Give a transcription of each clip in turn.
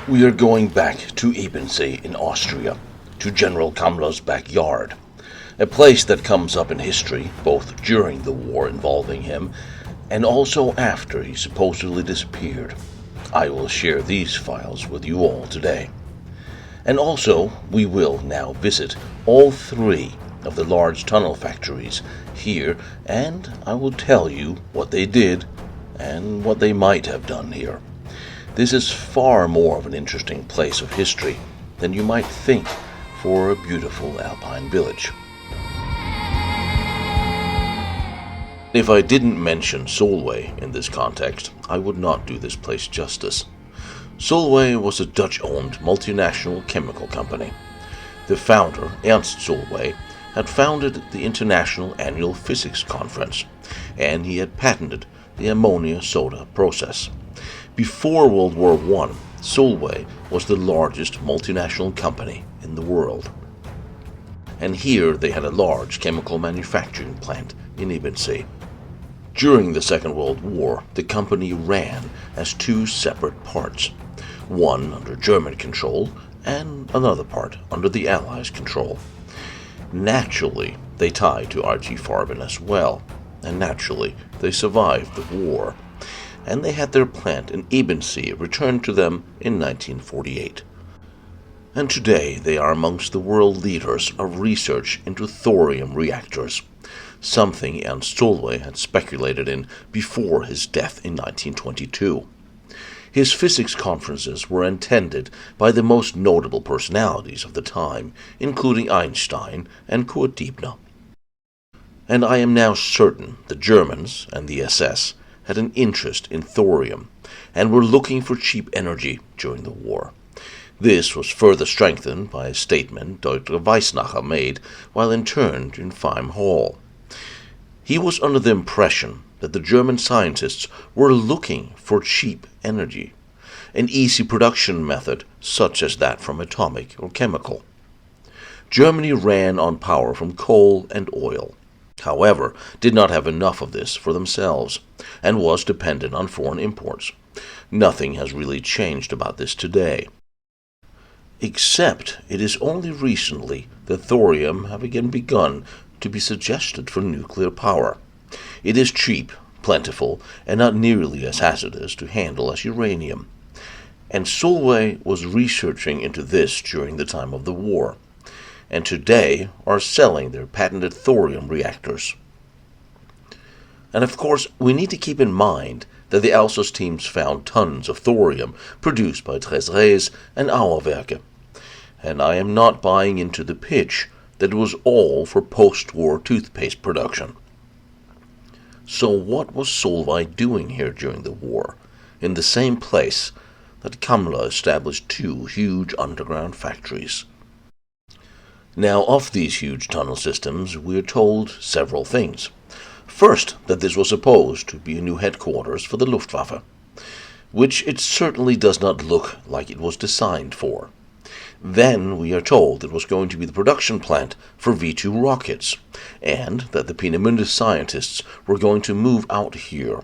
We are going back to Ebensee in Austria, to General Kammlers Back Yard, a place that comes up in history both during the war involving him and also after he supposedly disappeared. I will share these files with you all today. And also, we will now visit all three of the large tunnel factories here, and I will tell you what they did and what they might have done here. This is far more of an interesting place of history than you might think for a beautiful alpine village. If I didn't mention Solvay in this context, I would not do this place justice. Solvay was a Dutch-owned multinational chemical company. The founder, Ernst Solvay, had founded the International Annual Physics Conference, and he had patented the ammonia soda process. Before World War I, Solvay was the largest multinational company in the world. And here they had a large chemical manufacturing plant in Ebensee. During the Second World War, the company ran as two separate parts, one under German control and another part under the Allies' control. Naturally, they tied to RG Farben as well, and naturally, they survived the war, and they had their plant in Ebensee returned to them in 1948. And today they are amongst the world leaders of research into thorium reactors, something Ernst Solvay had speculated in before his death in 1922. His physics conferences were attended by the most notable personalities of the time, including Einstein and Kurt Diebner. And I am now certain the Germans and the SS had an interest in thorium and were looking for cheap energy during the war. This was further strengthened by a statement Dr. Weisnacher made while interned in Feim Hall. He was under the impression that the German scientists were looking for cheap energy, an easy production method such as that from atomic or chemical. Germany ran on power from coal and oil, however, did not have enough of this for themselves, and was dependent on foreign imports. Nothing has really changed about this today. Except it is only recently that thorium have again begun to be suggested for nuclear power. It is cheap, plentiful, and not nearly as hazardous to handle as uranium. And Solvay was researching into this during the time of the war, and today are selling their patented thorium reactors. And of course, we need to keep in mind that the Alsace teams found tons of thorium produced by Tresres and Auerwerke. And I am not buying into the pitch that it was all for post-war toothpaste production. So what was Solvay doing here during the war, in the same place that Kammler established two huge underground factories? Now, of these huge tunnel systems, we are told several things. First, that this was supposed to be a new headquarters for the Luftwaffe, which it certainly does not look like it was designed for. Then we are told it was going to be the production plant for V2 rockets, and that the Peenemünde scientists were going to move out here.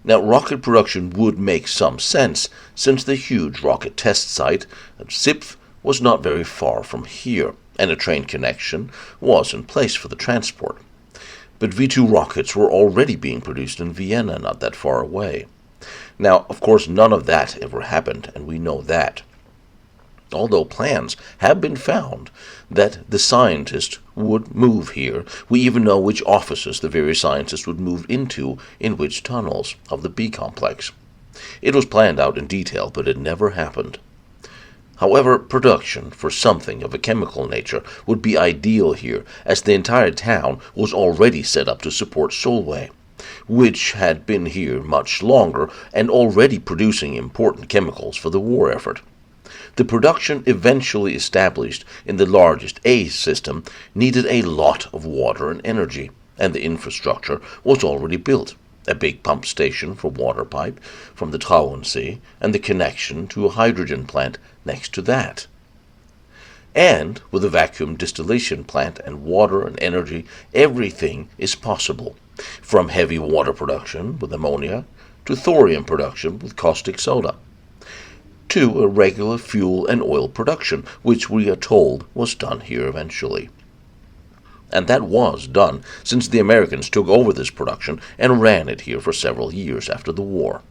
Now, rocket production would make some sense, since the huge rocket test site at Zipf was not very far from here, and a train connection was in place for the transport. But V2 rockets were already being produced in Vienna, not that far away. Now, of course, none of that ever happened, and we know that. Although plans have been found that the scientists would move here, we even know which offices the various scientists would move into in which tunnels of the B complex. It was planned out in detail, but it never happened. However, production for something of a chemical nature would be ideal here, as the entire town was already set up to support Solvay, which had been here much longer and already producing important chemicals for the war effort. The production eventually established in the largest A system needed a lot of water and energy, and the infrastructure was already built. A big pump station for water pipe from the Trauensee, and the connection to a hydrogen plant next to that. And with a vacuum distillation plant and water and energy, everything is possible, from heavy water production with ammonia to thorium production with caustic soda. to a regular fuel and oil production, which we are told was done here eventually. And that was done since the Americans took over this production and ran it here for several years after the war.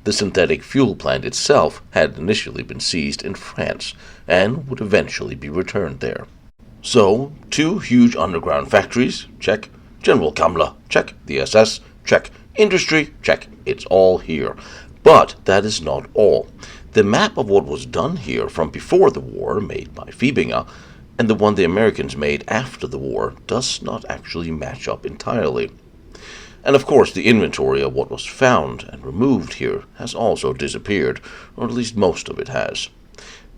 The synthetic fuel plant itself had initially been seized in France and would eventually be returned there. So, 2 huge underground factories, check. General Kammler, check. The SS, check. Industry, check. It's all here. But that is not all. The map of what was done here from before the war, made by Fiebinger, and the one the Americans made after the war, does not actually match up entirely. And of course the inventory of what was found and removed here has also disappeared, or at least most of it has.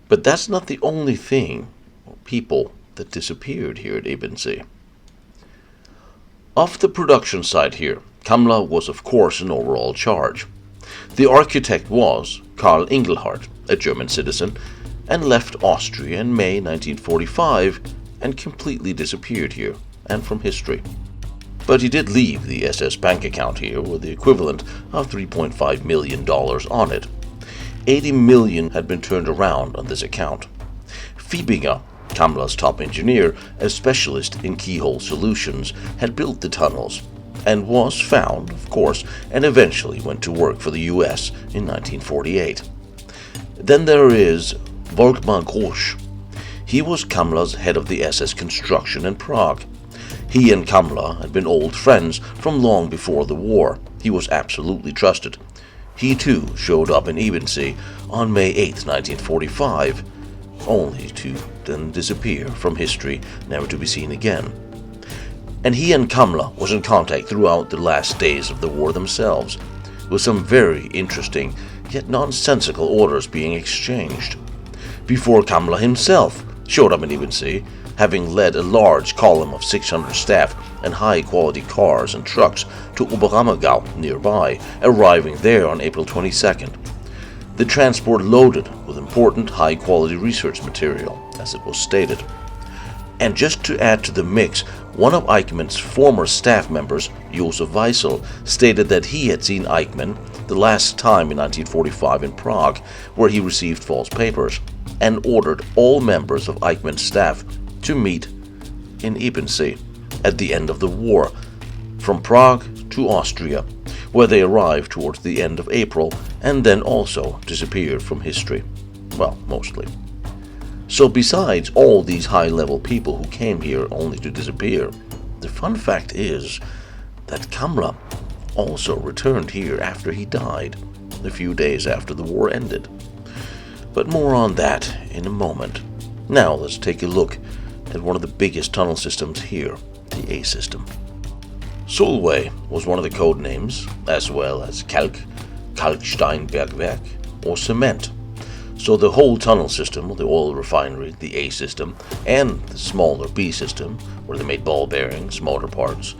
But that's not the only thing, or people, that disappeared here at EBENSEE. Off the production site here, Kammler was of course in overall charge. The architect was Karl Engelhardt, a German citizen, and left Austria in May 1945 and completely disappeared here and from history. But he did leave the SS bank account here with the equivalent of $3.5 million on it. $80 million had been turned around on this account. Fiebinger, Kammler's top engineer, a specialist in keyhole solutions, had built the tunnels and was found, of course, and eventually went to work for the US in 1948. Then there is Volkmar Grosch. He was Kammler's head of the SS construction in Prague. He and Kammler had been old friends from long before the war. He was absolutely trusted. He too showed up in EBENSEE on May 8, 1945, only to then disappear from history, never to be seen again. And he and Kammler was in contact throughout the last days of the war themselves, with some very interesting yet nonsensical orders being exchanged. Before Kammler himself showed up in EBENSEE, having led a large column of 600 staff and high-quality cars and trucks to Oberammergau nearby, arriving there on April 22nd. The transport loaded with important high-quality research material, as it was stated. And just to add to the mix, one of Eichmann's former staff members, Josef Weissel, stated that he had seen Eichmann the last time in 1945 in Prague, where he received false papers, and ordered all members of Eichmann's staff to meet in EBENSEE at the end of the war, from Prague to Austria, where they arrived towards the end of April and then also disappeared from history. Well, mostly. So besides all these high-level people who came here only to disappear, the fun fact is that Kammler also returned here after he died, a few days after the war ended. But more on that in a moment. Now let's take a look at one of the biggest tunnel systems here, the A system. Solvay was one of the code names, as well as Kalk, Kalksteinbergwerk, or Zement. So the whole tunnel system, the oil refinery, the A system, and the smaller B system, where they made ball bearings, motor parts,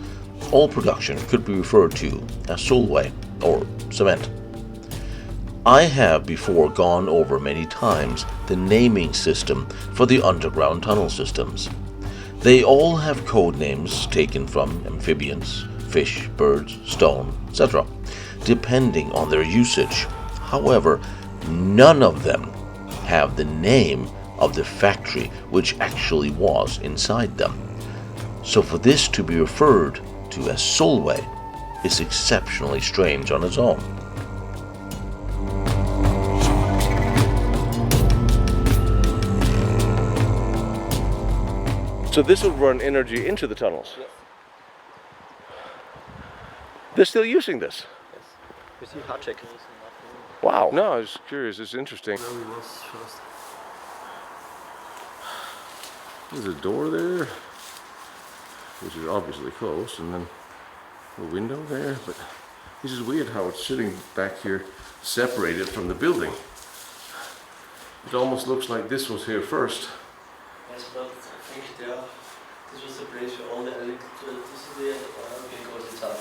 all production could be referred to as Solvay, or Zement. I have before gone over many times the naming system for the underground tunnel systems. They all have code names taken from amphibians, fish, birds, stone, etc., depending on their usage. However, none of them have the name of the factory which actually was inside them. So for this to be referred to as Solvay is exceptionally strange on its own. So this will run energy into the tunnels? Yes. They're still using this? Yes. We see hard check. Wow. No, I was curious. It's interesting. There's a door there, which is obviously closed, and then a window there. But this is weird how it's sitting back here, separated from the building. It almost looks like this was here first. Yes, but I think this was the place where all the electricity being goes inside.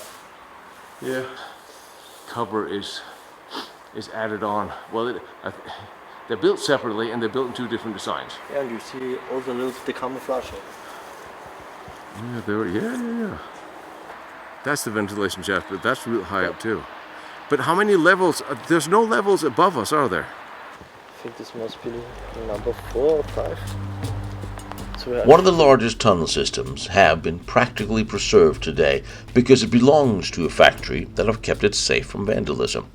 Yeah. Cover is added on. Well, they're built separately and they're built in two different designs. Yeah, and you see all the little the camouflage. Yeah, yeah. That's the ventilation shaft, but that's real high up too. But how many levels? There's no levels above us, are there? think this must be number 4 or 5. One of the largest tunnel systems have been practically preserved today because it belongs to a factory that have kept it safe from vandalism.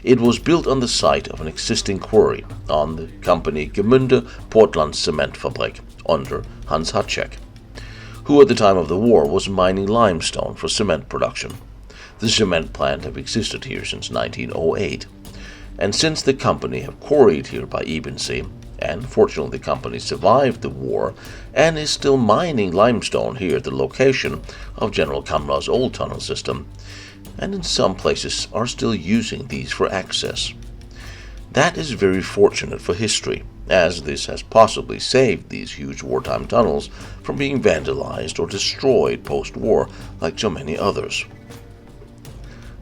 It was built on the site of an existing quarry on the company Gemünde Portland Cement Fabrik under Hans Hatschek, who at the time of the war was mining limestone for cement production. The cement plant have existed here since 1908, and since the company have quarried here by EBENSEE, and fortunately the company survived the war and is still mining limestone here at the location of General Kammler's old tunnel system, and in some places are still using these for access. That is very fortunate for history, as this has possibly saved these huge wartime tunnels from being vandalized or destroyed post-war like so many others.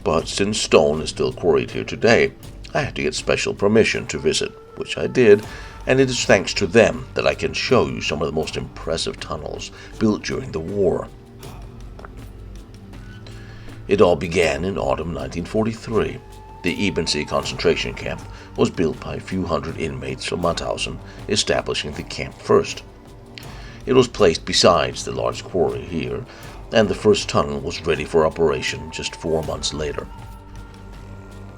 But since stone is still quarried here today, I had to get special permission to visit, which I did, and it is thanks to them that I can show you some of the most impressive tunnels built during the war. It all began in autumn 1943. The EBENSEE concentration camp was built by a few hundred inmates from Mauthausen, establishing the camp first. It was placed beside the large quarry here, and the first tunnel was ready for operation just 4 months later.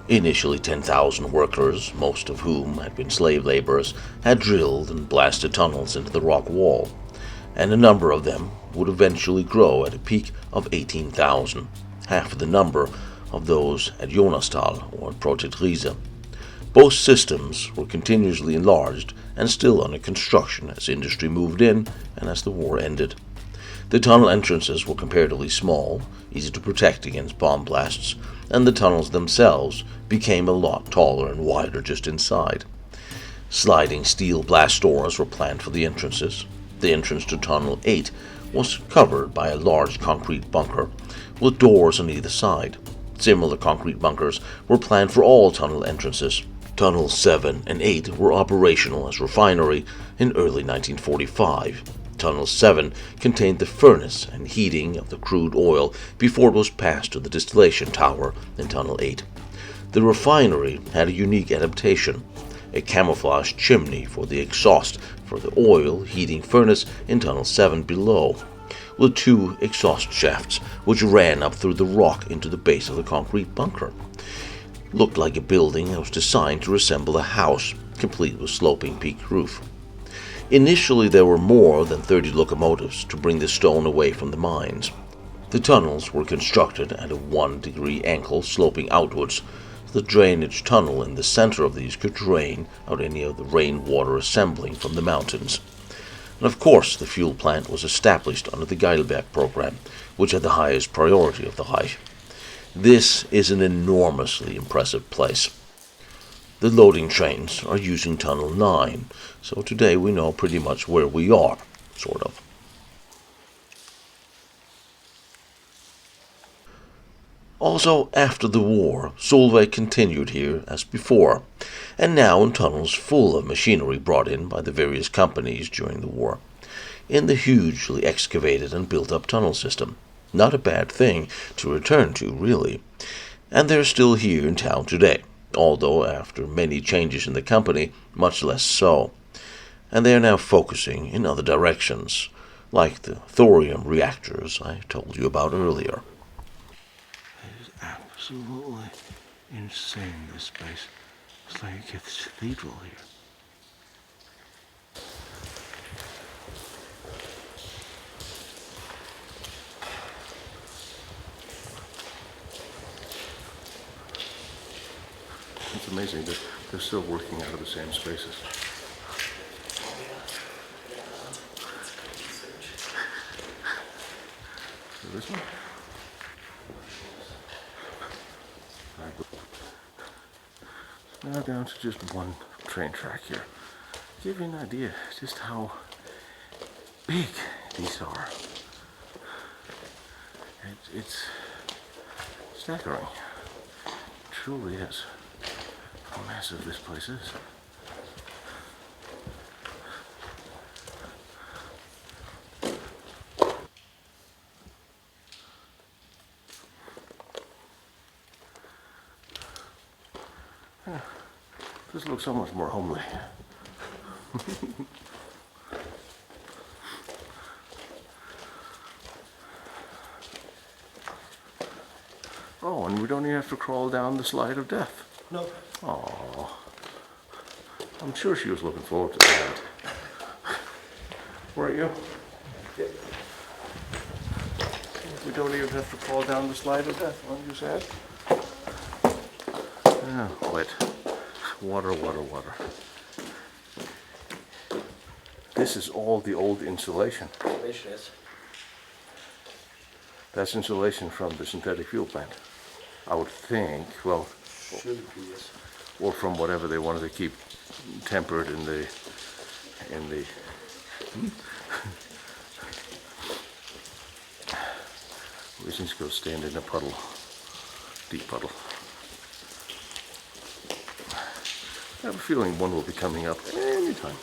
Initially 10,000 workers, most of whom had been slave laborers, had drilled and blasted tunnels into the rock wall, and a number of them would eventually grow at a peak of 18,000, half the number of those at Jonastal or Project Riese. Both systems were continuously enlarged and still under construction as industry moved in and as the war ended. The tunnel entrances were comparatively small, easy to protect against bomb blasts, and the tunnels themselves became a lot taller and wider just inside. Sliding steel blast doors were planned for the entrances. The entrance to Tunnel 8 was covered by a large concrete bunker with doors on either side. Similar concrete bunkers were planned for all tunnel entrances. Tunnels 7 and 8 were operational as refinery in early 1945. Tunnel 7 contained the furnace and heating of the crude oil before it was passed to the distillation tower in Tunnel 8. The refinery had a unique adaptation, a camouflage chimney for the exhaust for the oil heating furnace in Tunnel 7 below, with 2 exhaust shafts which ran up through the rock into the base of the concrete bunker. It looked like a building that was designed to resemble a house, complete with sloping peaked roof. Initially there were more than 30 locomotives to bring the stone away from the mines. The tunnels were constructed at a 1-degree angle sloping outwards. The drainage tunnel in the center of these could drain out any of the rainwater assembling from the mountains. And of course the fuel plant was established under the Geilberg program, which had the highest priority of the Reich. This is an enormously impressive place. The loading trains are using Tunnel 9, so today we know pretty much where we are, sort of. Also, after the war, Solvay continued here as before, and now in tunnels full of machinery brought in by the various companies during the war, in the hugely excavated and built-up tunnel system. Not a bad thing to return to, really. And they're still here in town today, although after many changes in the company, much less so. And they are now focusing in other directions, like the thorium reactors I told you about earlier. It is absolutely insane, this space. It's like a cathedral here. It's amazing that they're still working out of the same spaces. So this one? Now down to just one train track here. Give you an idea just how big these are. It's staggering. It truly is. How massive this place is. This looks so much more homely. Oh, and we don't even have to crawl down the slide of death. No. Oh, I'm sure she was looking forward to that. Weren't you? Yep. We don't even have to crawl down the slide of death, weren't you sad? Ah, wet. Water, water, water. This is all the old insulation. Insulation is. That's insulation from the synthetic fuel plant. I would think, well, Should be, yes. or from whatever they wanted to keep tempered in the we just go stand in a puddle, deep puddle. I have a feeling one will be coming up anytime.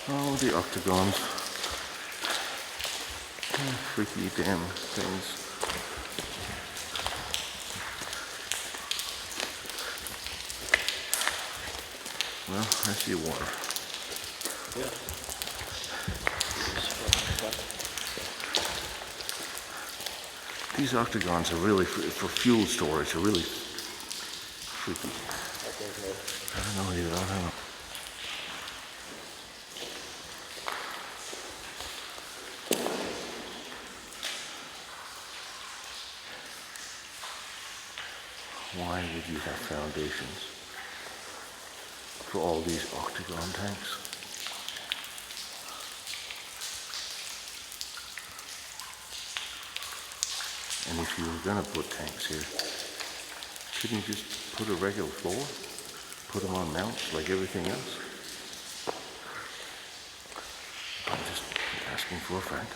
Oh, the octagons. Oh, freaky damn things. Well, I see water. Yeah. These octagons are really, for fuel storage, are really freaky. I don't know either, I don't know. Why would you have foundations for all these octagon tanks? And if you were gonna put tanks here, couldn't you just put a regular floor? Put them on mounts like everything else? I'm just asking for a friend.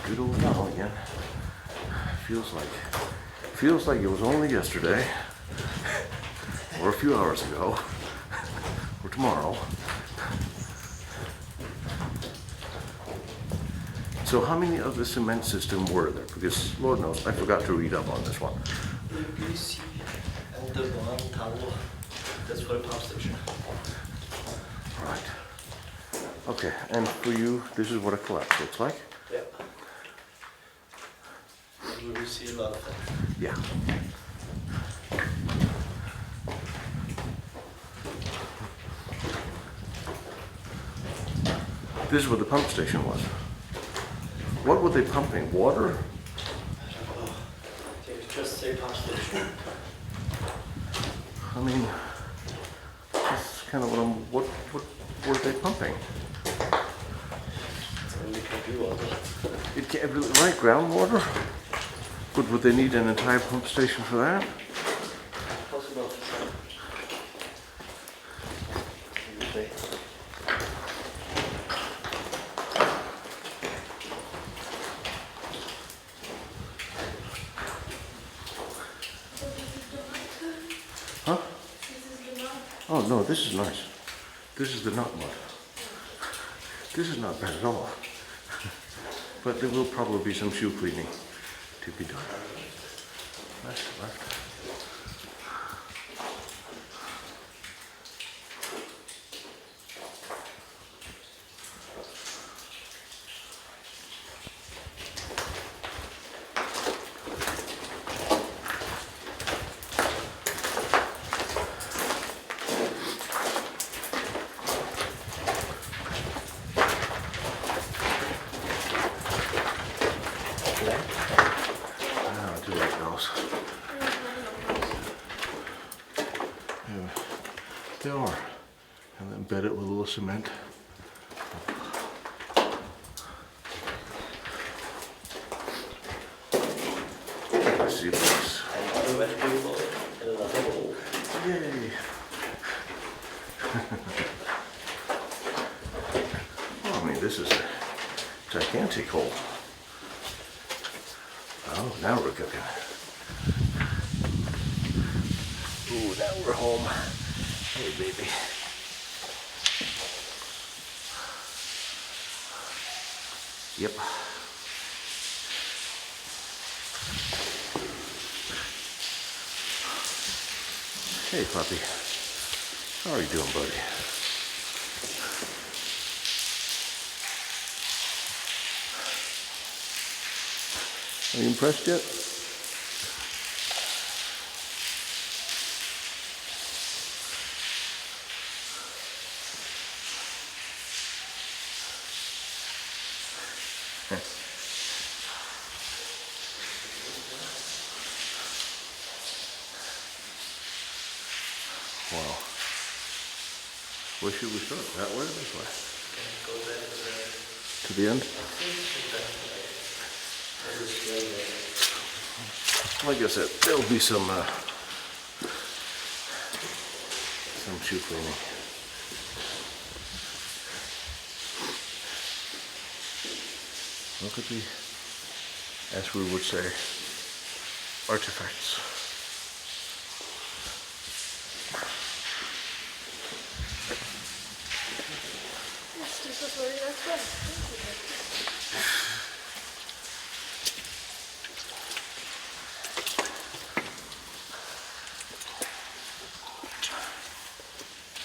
Good old now again. Feels like it was only yesterday, or a few hours ago, or tomorrow. So how many of the cement system were there? Because Lord knows, I forgot to read up on this one. EBENSEE and the one Tino. That's for the pump station. Right. Okay, and for you, this is what a collapse looks like? Yeah. We will see a lot of that. Yeah. This is where the pump station was. What were they pumping? Water? I don't know. They just say pump station. I mean, that's kind of what were they pumping? And we can do all that. It can't really, right, groundwater? But would they need an entire pump station for that? Possible. Usually. Huh? Oh no, this is nice. This is the nut mud. This is not bad at all. But there will probably be some shoe cleaning to be done. Left. They are. And then bed it with a little cement. I see this. Another wet table and another hole. Yay! Well, I mean, this is gigantic hole. Oh, now we're cooking. Ooh, now we're home. Hey, baby. Yep. Hey, puppy. How are you doing, buddy? Are you impressed yet? Wow. Where should we start? That way or this way? To the end? Like I said, there'll be some shoe cleaning. Look at the, as we would say, artifacts. Yes, this was very nice one.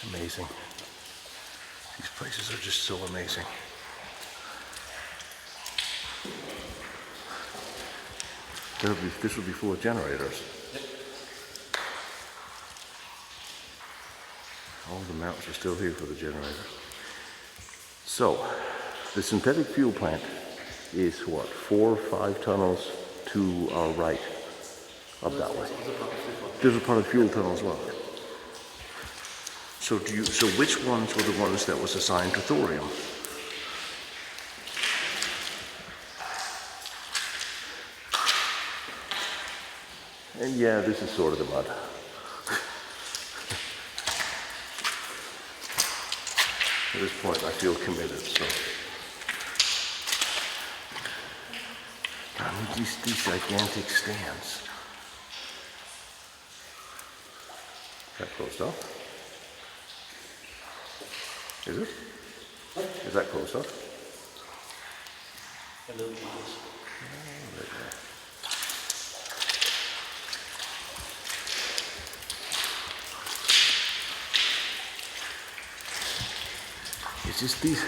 Amazing. These places are just so amazing. This will be full of generators. All the mounts are still here for the generators. So, the synthetic fuel plant is what, 4 or 5 tunnels to our right, up that way. There's a part of the fuel tunnel as well. So which ones were the ones that was assigned to thorium? And yeah, this is sort of the mud. At this point, I feel committed, so. I mean, these gigantic stands. Is that closed off? Is it? Is that closed off? A little bit. Oh, right there. It's just these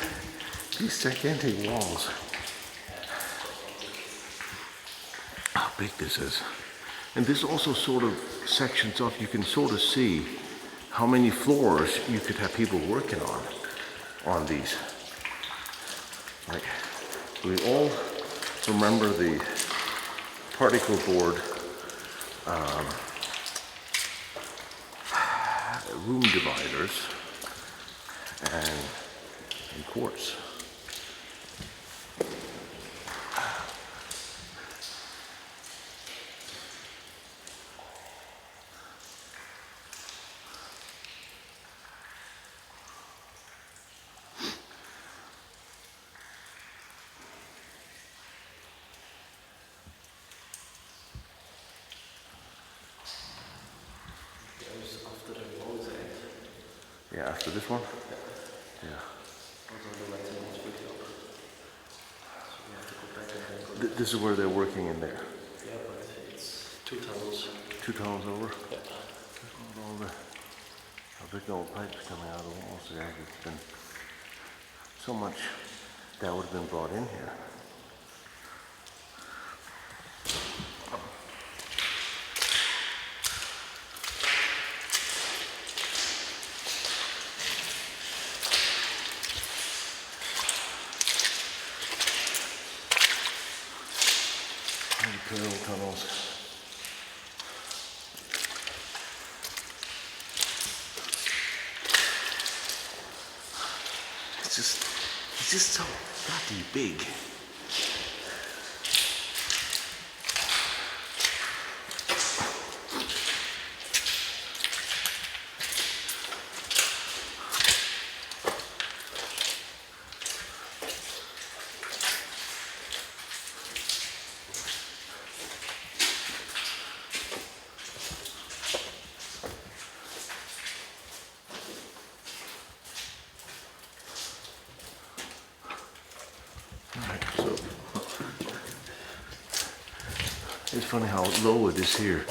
gigantic walls. How big this is. And this also sort of sections off, you can sort of see how many floors you could have people working on these. Like, we all remember the particle board room dividers and quartz. Yeah, after this one? Yeah. This is where they're working in there? Yeah, but it's 2 tunnels. 2 tunnels over? Yeah. All the big old pipes coming out of the walls there. It's been so much that would have been brought in here. Parallel tunnels. It's just so bloody big. It's funny how low it is here,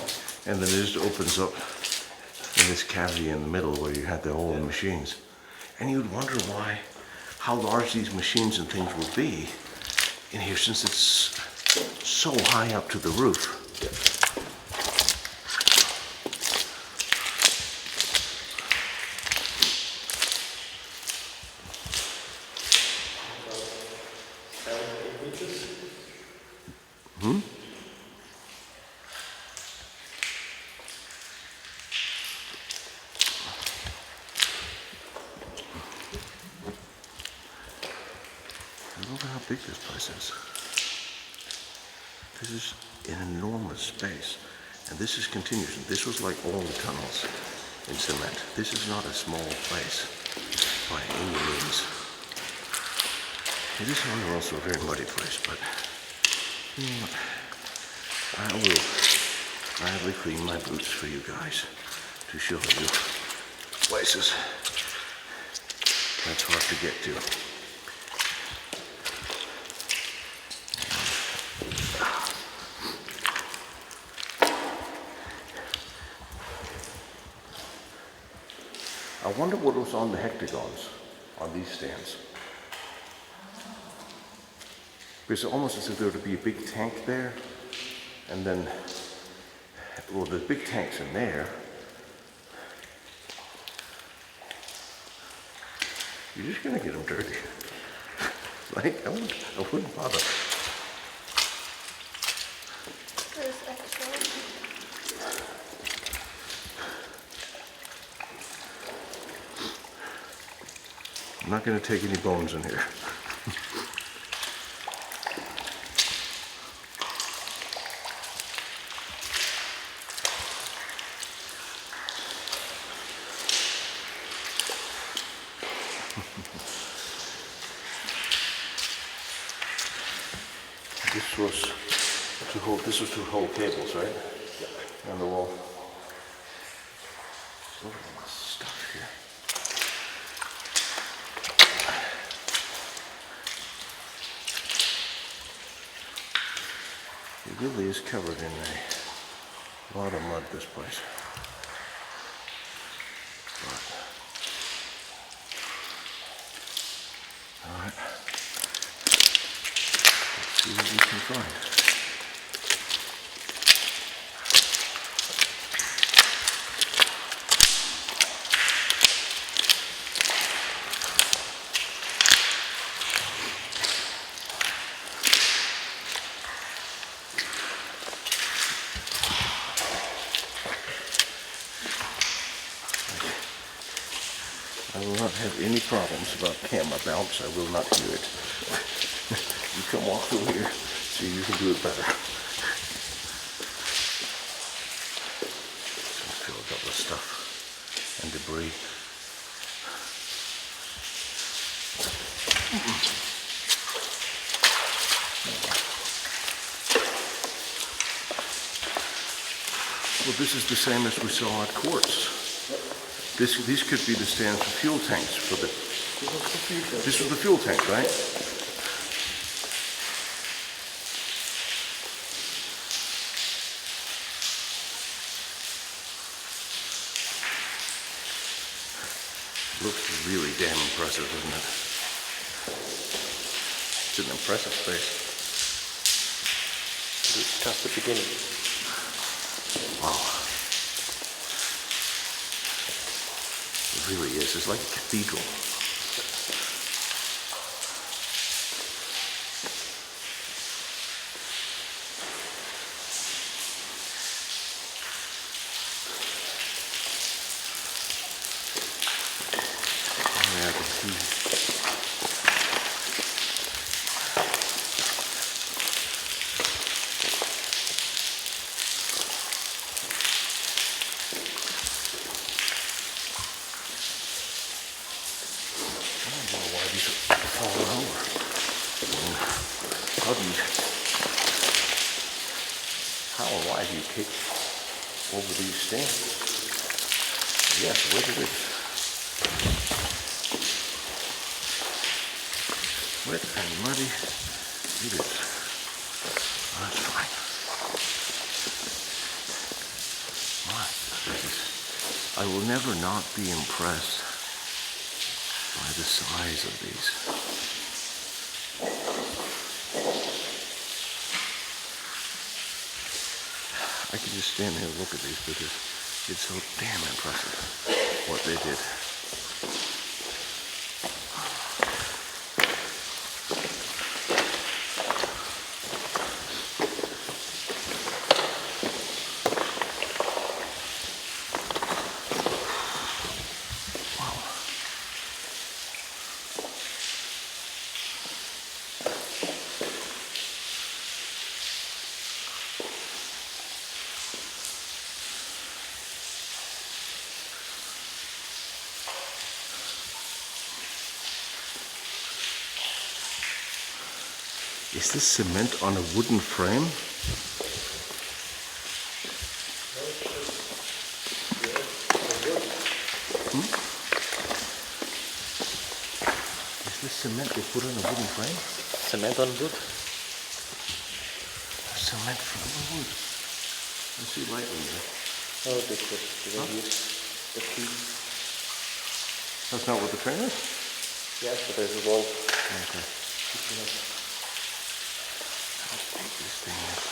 and then it just opens up in this cavity in the middle where you had the old machines. And you'd wonder why, how large these machines and things would be in here, since it's so high up to the roof. Look at how big this place is. This is an enormous space. And this is continuous. This was like all the tunnels in Zement. This is not a small place by any means. It is, however, also a very muddy place, but you know what? I will gladly clean my boots for you guys to show you places that's hard to get to. I wonder what was on the hectagons on these stands. Because it's almost as if there would be a big tank there, and then, well, the big tank's in there. You're just gonna get them dirty. Like, I wouldn't bother. There's extra. I'm not going to take any bones in here. This was to hold cables, right? Yeah. On the wall. Look at all this stuff here. It really is covered in a lot of mud, this place. All right. Let's see what we can find. I will not have any problems about camera bounce. I will not hear it. You come walk over here so you can do it better. Just fill it up with stuff and debris. Well, this is the same as we saw at Quartz. These could be the stands for fuel tanks for the... This was the fuel tank, right? Looks really damn impressive, doesn't it? It's an impressive space. It's just the beginning. Wow. It really is. It's like a cathedral. Yeah, I can see. How and why do you kick over these stands? Yes, wet it is. Wet and muddy it is. That's fine. I will never not be impressed by the size of these. I could just stand here and look at these because it's so damn impressive what they did. Is this cement on a wooden frame? Is this cement they put on a wooden frame? Cement on wood. Cement from the wood. I see light in there. Oh, this is the key. That's not what the frame is? Yes, but there's a wall. Okay. How big this thing is.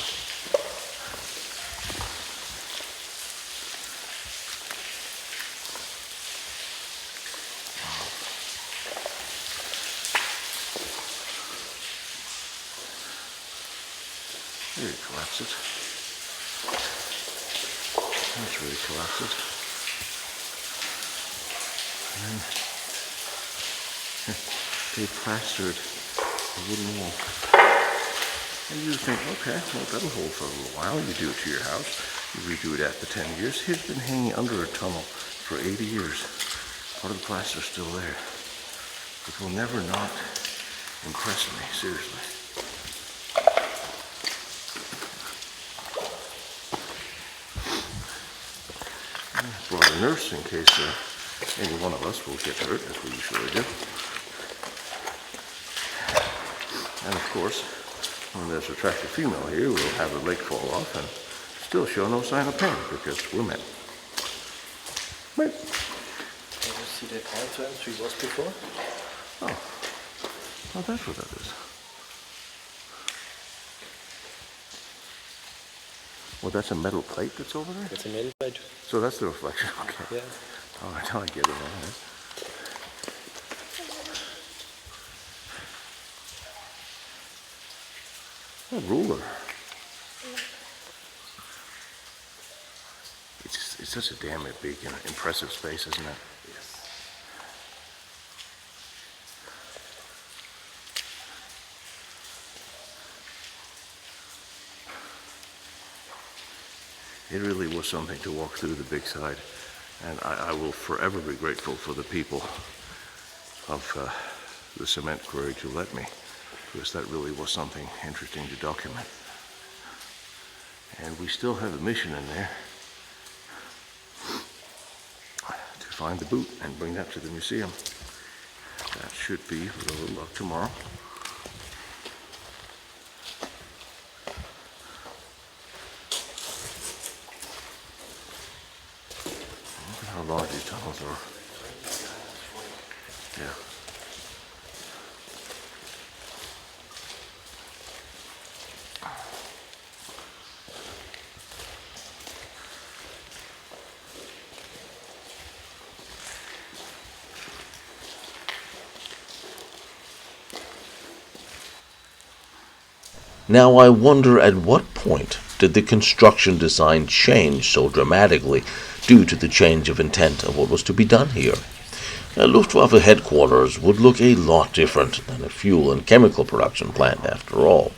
There you collapse it. That's really collapsed it. And then they plastered a wooden wall. And you think, okay, well that'll hold for a little while. You do it to your house. You redo it after 10 years. Here's been hanging under a tunnel for 80 years. Part of the plaster's still there. It will never not impress me, seriously. I brought a nurse in case any one of us will get hurt, as we usually do. And of course, when there's an attractive female here, we'll have her leg fall off and still show no sign of pain because we're men. Right. Can you see the entrance we was before? Oh, well, that's what that is. Well, that's a metal plate that's over there? It's a metal plate. So that's the reflection, okay. Yeah. All right, now I get it. All right. A ruler. It's such a damn big and impressive space, isn't it? Yes. It really was something to walk through the big side, and I will forever be grateful for the people of the cement quarry to let me, because that really was something interesting to document. And we still have a mission in there to find the boot and bring that to the museum. That should be, with a little luck, tomorrow. Look at how large these tunnels are. Yeah. Now I wonder at what point did the construction design change so dramatically due to the change of intent of what was to be done here. A Luftwaffe headquarters would look a lot different than a fuel and chemical production plant after all.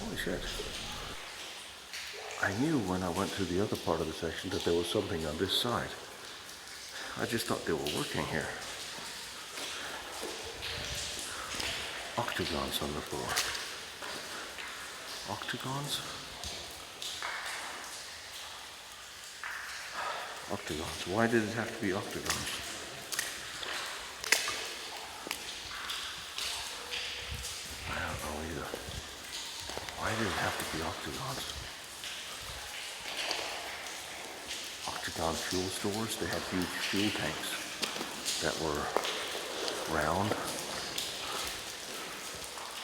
Holy shit. I knew when I went to the other part of the section that there was something on this side. I just thought they were working here. Octagons on the floor. Octagons? Octagons. Why did it have to be octagons? I don't know either. Why did it have to be octagons? octagon fuel stores. They had huge fuel tanks that were round.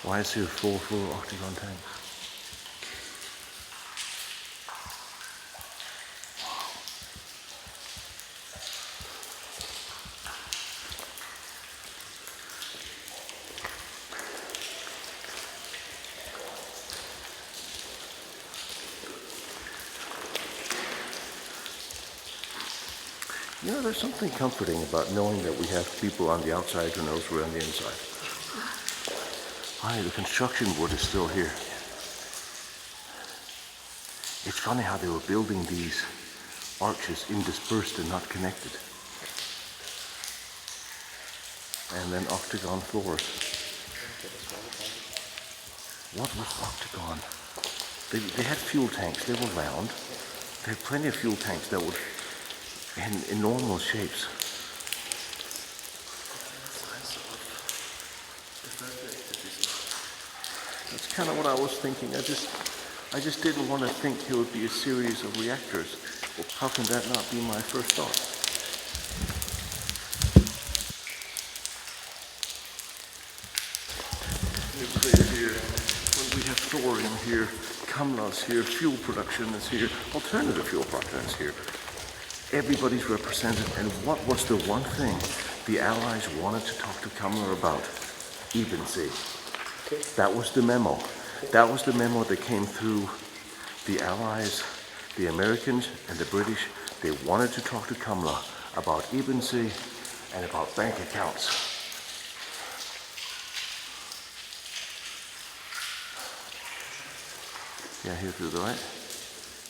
Why is here full of octagon tanks? You know, there's something comforting about knowing that we have people on the outside who knows we're on the inside. Aye, the construction wood is still here. It's funny how they were building these arches interspersed and not connected. And then octagon floors. What was octagon? They had fuel tanks, they were round. They had plenty of fuel tanks that were in normal shapes. That's kind of what I was thinking. I just didn't want to think it would be a series of reactors. Well, how can that not be my first thought? Nuclear here. When we have thorium here, Kammlers here, fuel production is here, alternative fuel production is here. Everybody's represented, and what was the one thing the Allies wanted to talk to Kammler about? EBENSEE. Okay. That was the memo. That was the memo that came through the Allies, the Americans, and the British. They wanted to talk to Kammler about EBENSEE and about bank accounts. Yeah, here to the right.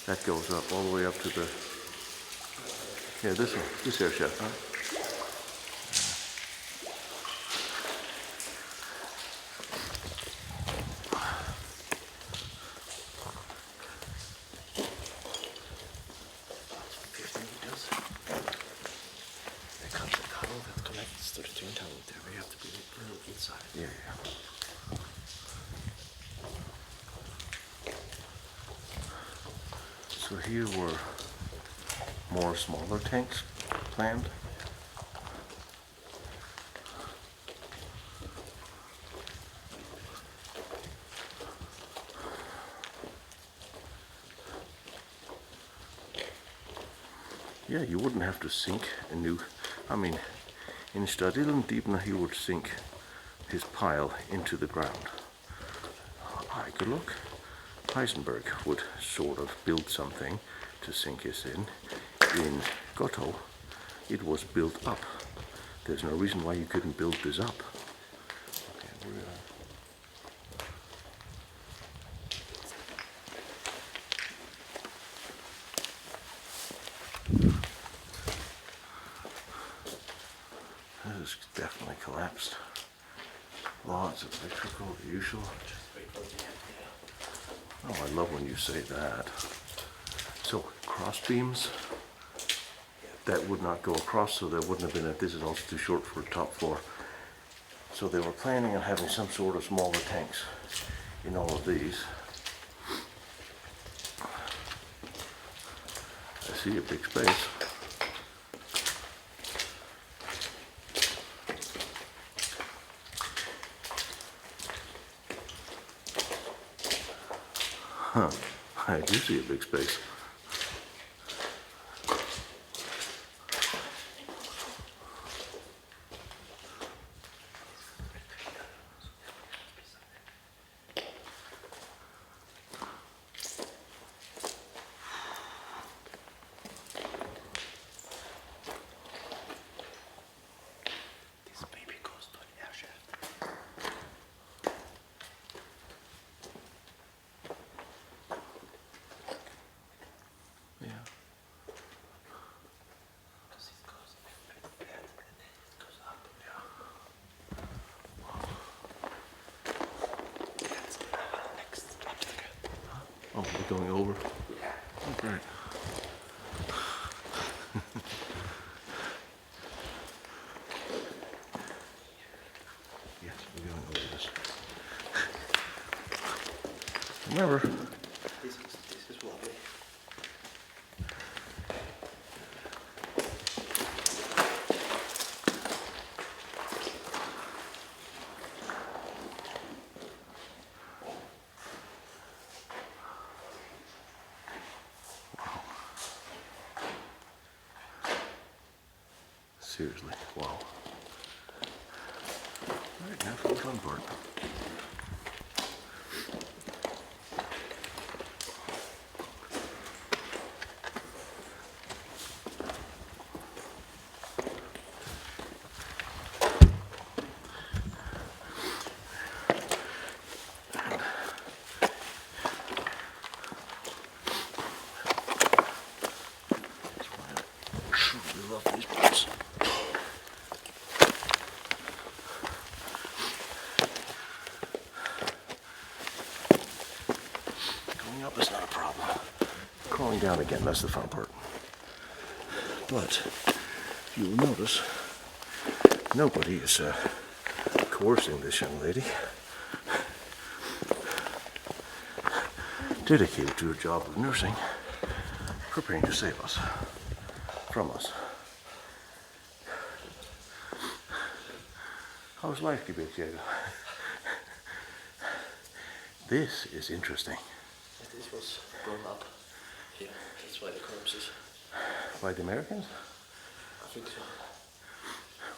That goes up all the way up to the... Yeah, this one, this air shaft, huh? There comes a tunnel that connects to the twin tower there. We have to be a little inside. Yeah. So here were more smaller tanks planned. Yeah, you wouldn't have to sink a new, I mean, in Stadillen Diebner he would sink his pile into the ground. I could look. Heisenberg would sort of build something to sink his in. In Gotto, it was built up. There's no reason why you couldn't build this up. Okay, this is definitely collapsed. Lots of electrical, usual. Oh, I love when you say that. So, cross beams, that would not go across, so there wouldn't have been this is also too short for a top floor. So they were planning on having some sort of smaller tanks in all of these. I see a big space. Huh, I do see a big space. Oh, we're going over? Yeah. Oh, great. Yes, we're going over this. Remember, This is lovely. Seriously, wow. Alright, now for the fun part. I love these parts. Going up is not a problem. Crawling down again, that's the fun part. But you will notice nobody is coercing this young lady. Dedicated to her job of nursing, preparing to save us from us. How's life, Gebetjäger? This is interesting. This was blown up here. That's why the corpse is. By the Americans? I think so.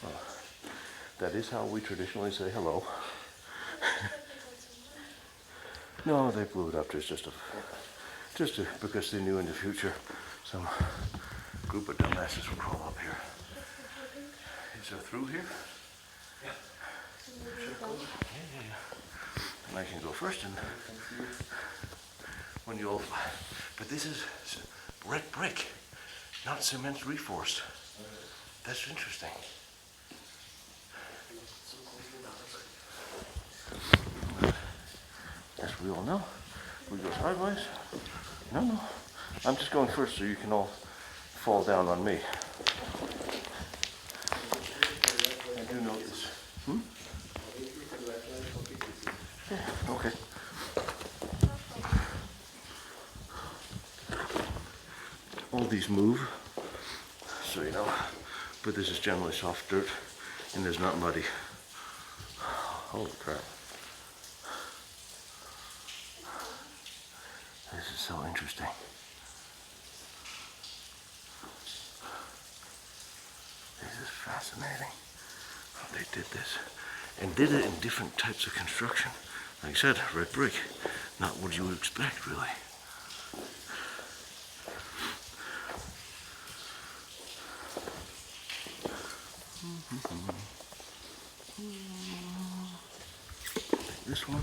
Well, that is how we traditionally say hello. No, they blew it up just because they knew in the future some group of dumbasses would crawl up here. Is there through here? Yeah. Yeah. And I can go first and when you all, but this is red brick, not cement reinforced. That's interesting. As we all know, we go sideways. No. I'm just going first so you can all fall down on me. I do know this. Yeah, okay. All these move, so you know, but this is generally soft dirt and it's not muddy. Holy crap. This is so interesting. This is fascinating how they did this. And did it in different types of construction. Like I said, red brick, not what you would expect really. This one.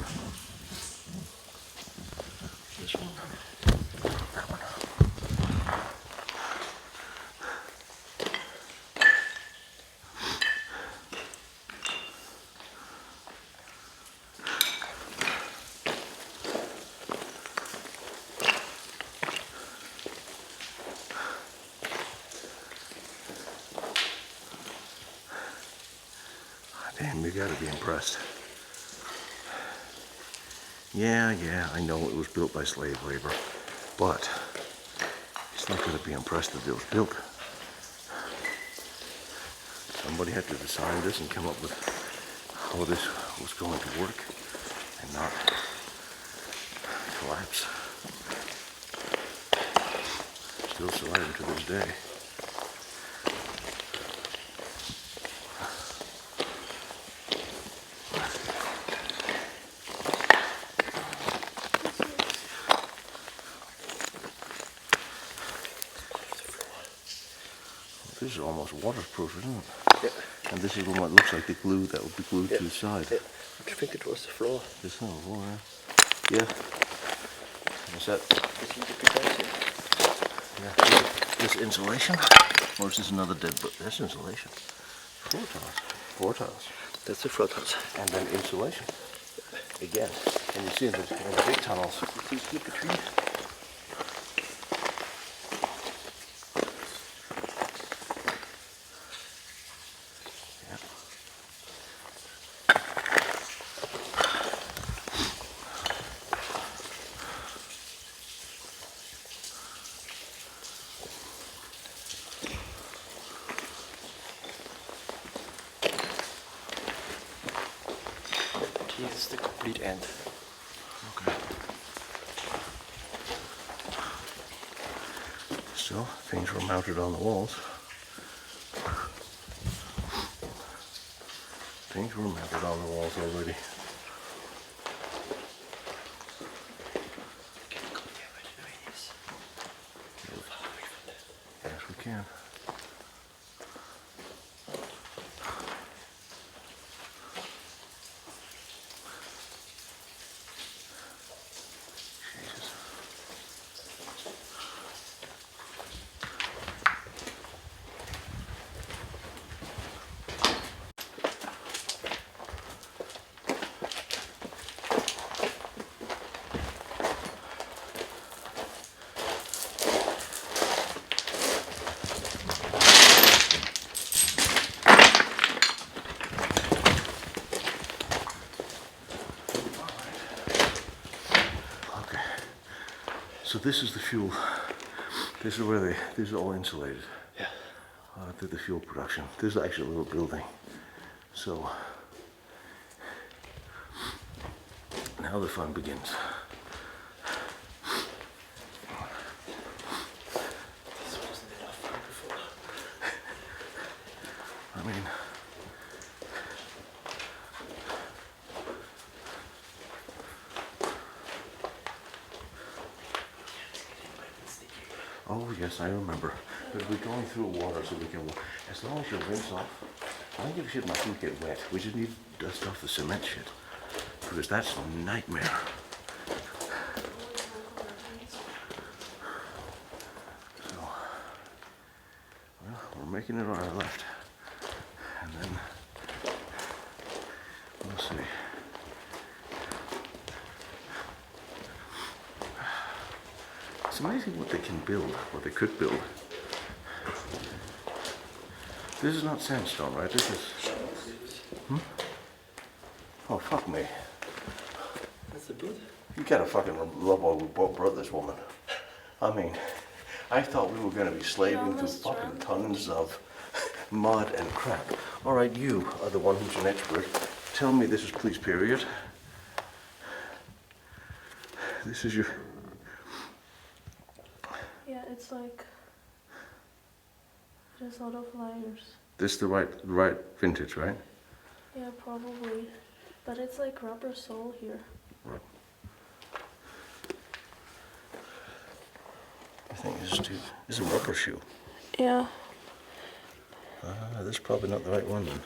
This one. That one. Damn, you gotta be impressed. Yeah, I know it was built by slave labor, but it's not gonna be impressed that it was built. Somebody had to design this and come up with how this was going to work and not collapse. Still surviving to this day. This is almost waterproof, isn't it? Yeah. And this is the one that looks like the glue that would be glued to the side. Yeah. I think it was the floor. This is the floor, yeah. Is that? Yeah. This insulation? Or is this another dead book? That's insulation. Floor tiles. Floor tiles. That's the floor tiles. And then insulation. Again. And you see in the big tunnels. You see the trees? Here's the complete end. Okay. So, things were mounted on the walls. Things were mounted on the walls already. Yes, we can. Jesus. Okay. So this is the fuel. This is where this is all insulated. Yeah. To the fuel production. This is actually a little building. So now the fun begins. This wasn't enough fun before. I mean, oh yes, I remember. But we're going through water so we can, as long as you rinse off, I don't give a shit my feet get wet. We just need to dust off the cement shit. Because that's a nightmare. So, well, we're making it on our left. And then, we'll see. It's amazing what they can build, what they could build. This is not sandstone, right? This is... Hmm? Oh, fuck me. That's the blood. You gotta fucking love why we brought this woman. I mean, I thought we were gonna be slaving through fucking tons of mud and crap. All right, you are the one who's an expert. Tell me this is please period. This is your... Yeah, it's like there's a lot of layers. This is the right vintage, right? Yeah, probably. But it's like rubber sole here. Right. I think this is a rubber shoe. Yeah. This is probably not the right one then.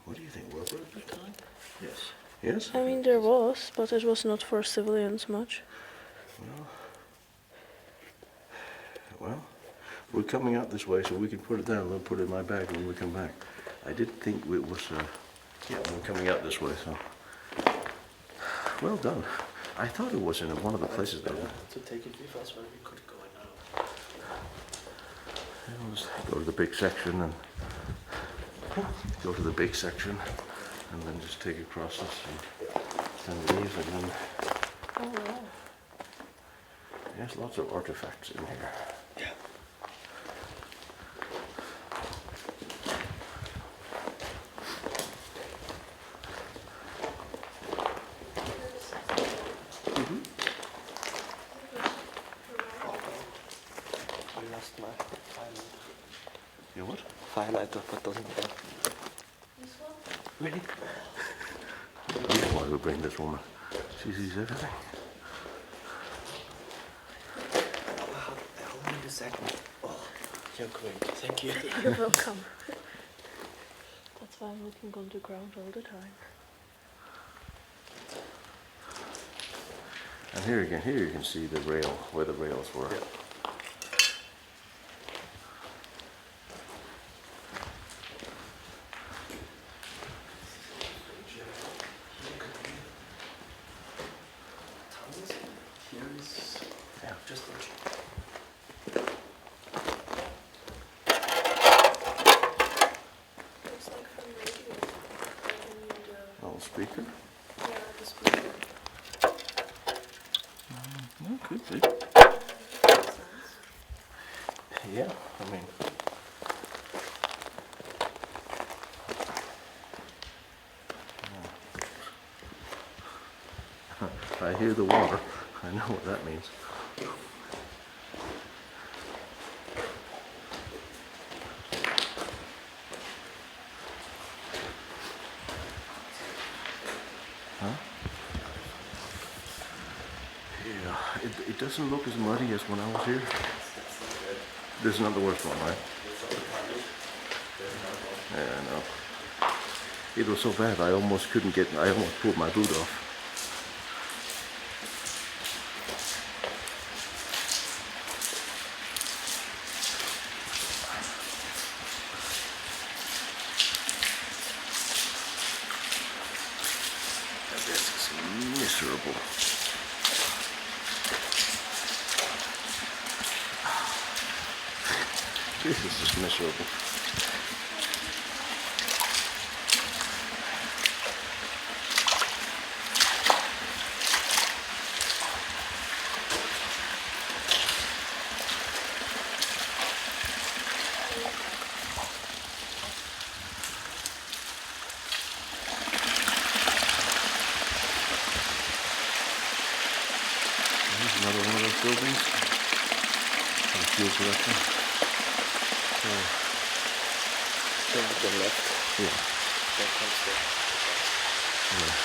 What do you think, rubber at the time? Yes. Yes? I mean, there was, but it was not for civilians much. Well, we're coming out this way, so we can put it there and we'll put it in my bag when we come back. I did think it was, yeah, we're coming out this way, so. Well done. I thought it was in one of the places there. To take it with us when we could go in now. Let's go to the big section and go to the big section and then just take across this and then leave and then. Oh, wow. There's lots of artifacts in here. Yeah. I lost my highlighter. You what? Highlighter, but doesn't work. This one? Really? That's why we bring this woman. She sees everything. How many seconds? Oh, you're great. Thank you. You're welcome. That's why I'm looking on the ground all the time. And here again, here you can see the rail, where the rails were. Yeah. Here is just Looks like from radio. Little speaker. Yeah, the speaker. No, could be. Makes sense. Yeah, I mean. I hear the water. I know what that means. doesn't look as muddy as when I was here. This is not the worst one, right? Yeah, I know. It was so bad I almost couldn't get, I almost pulled my boot off. This is miserable. This is just miserable. Here's another one of those buildings. Fuel production. Turn to the left. Yeah. That comes there. Yeah.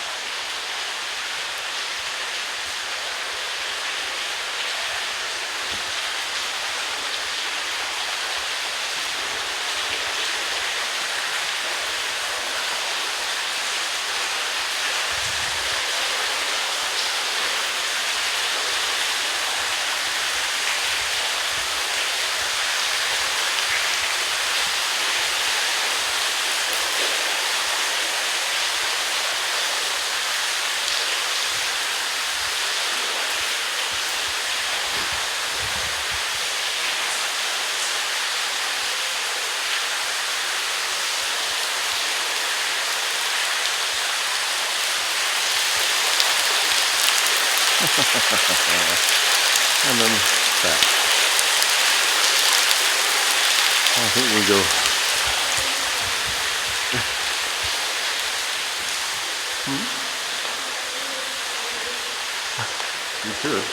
And then back. I think we go. You should.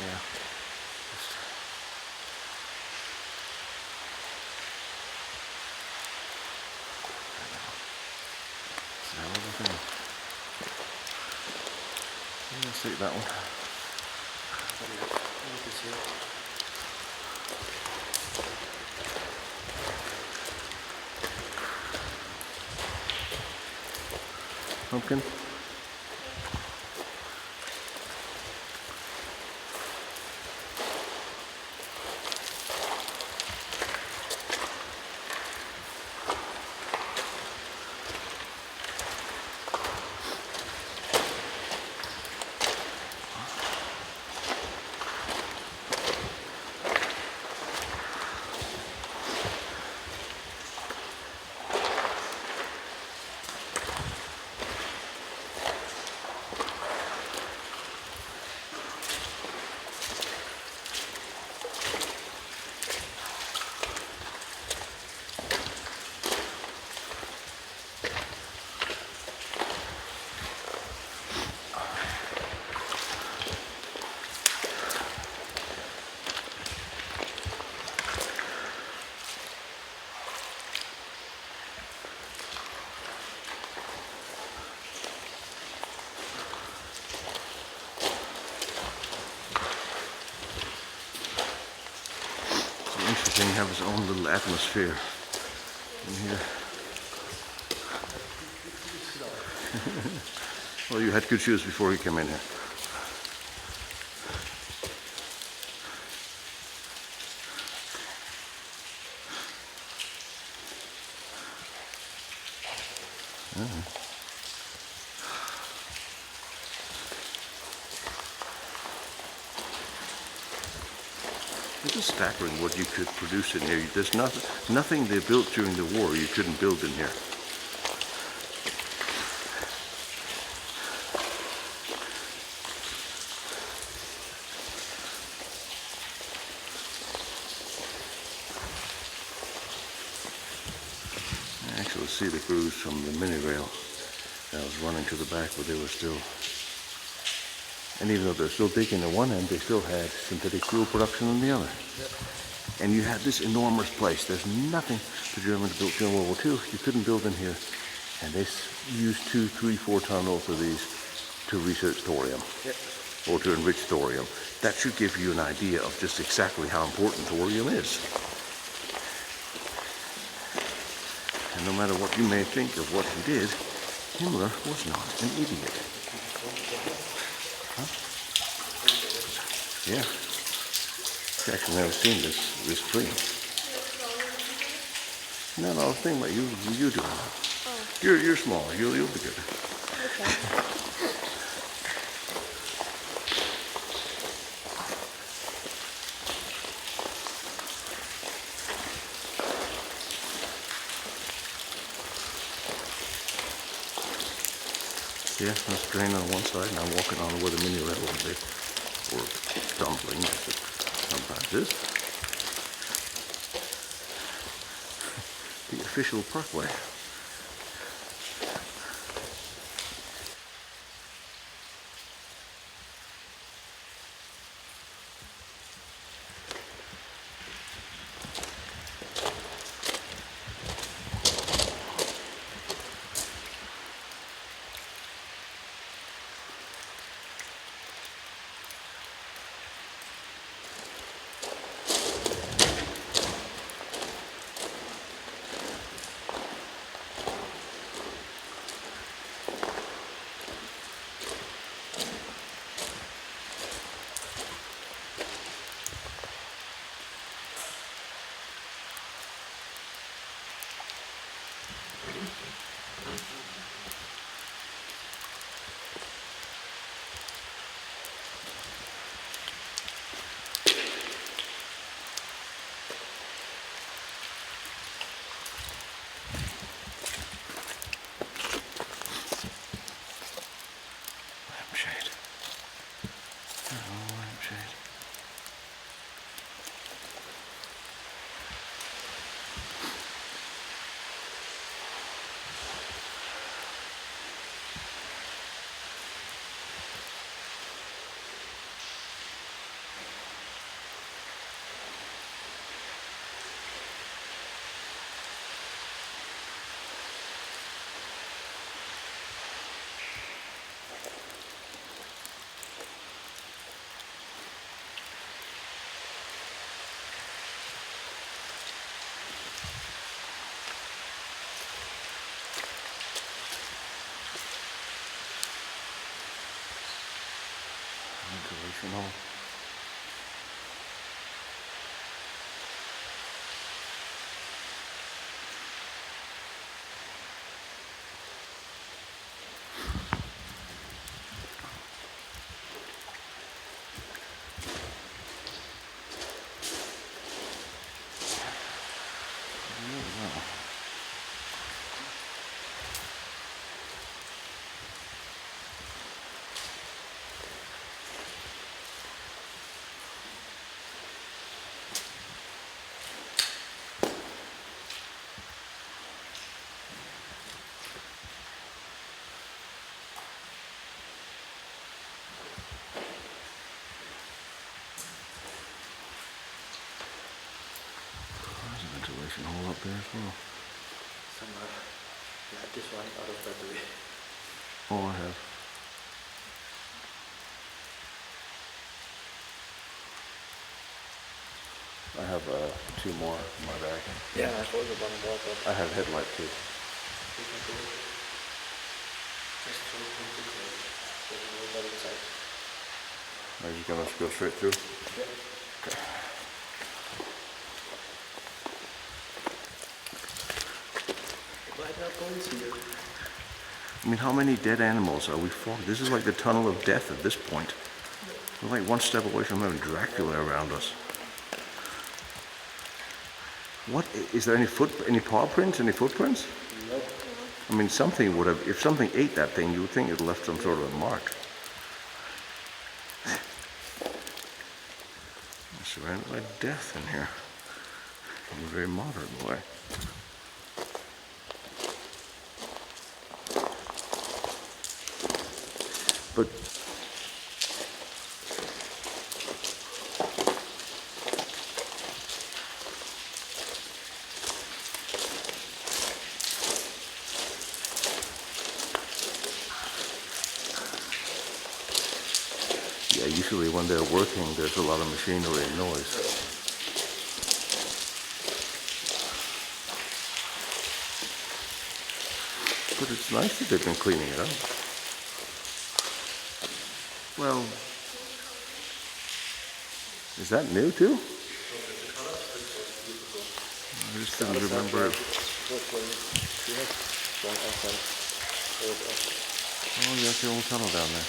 Yeah. It's a hell of a thing. Let's take that one. Pumpkin. Interesting, have his own little atmosphere in here. Well, you had good shoes before you came in here. It is staggering what you could produce in here. There's nothing they built during the war you couldn't build in here. can actually see the grooves from the mini rail that was running to the back, but they were still, and even though they're still digging at one end, they still had synthetic fuel production on the other. And you had this enormous place. There's nothing the Germans built during World War II you couldn't build in here. And they used 2, 3, 4 tunnels of these to research thorium, or to enrich thorium. That should give you an idea of just exactly how important thorium is. And no matter what you may think of what he did, Himmler was not an idiot. Huh? Yeah. I've actually never seen this clean. No, I was thinking about you doing that. You're small. You'll be good. Okay. Yeah, that's drain on one side, and I'm walking on where the mini rail will be, or dumpling, as it sometimes is. The official parkway. Ventilation hole. Ventilation hole up there as well. Some light is running out of battery. Oh, I have. I have 2 more in my bag. Yeah, I thought the one more, but I have headlight too. we can do it. Just to integrate. So we'll go inside. Are you gonna go straight through? Yeah. Okay. Why not going here? I mean, how many dead animals are we following? This is like the tunnel of death at this point. We're like one step away from having Dracula around us. What, is there any paw prints, any footprints? Nope. I mean, something would have, if something ate that thing, you would think it left some sort of a mark. I'm surrounded by death in here, in a very modern way. But yeah, usually when they're working, there's a lot of machinery and noise. But it's nice that they've been cleaning it up. Well, is that new too? I just didn't remember it. Oh, yeah, the old tunnel down there.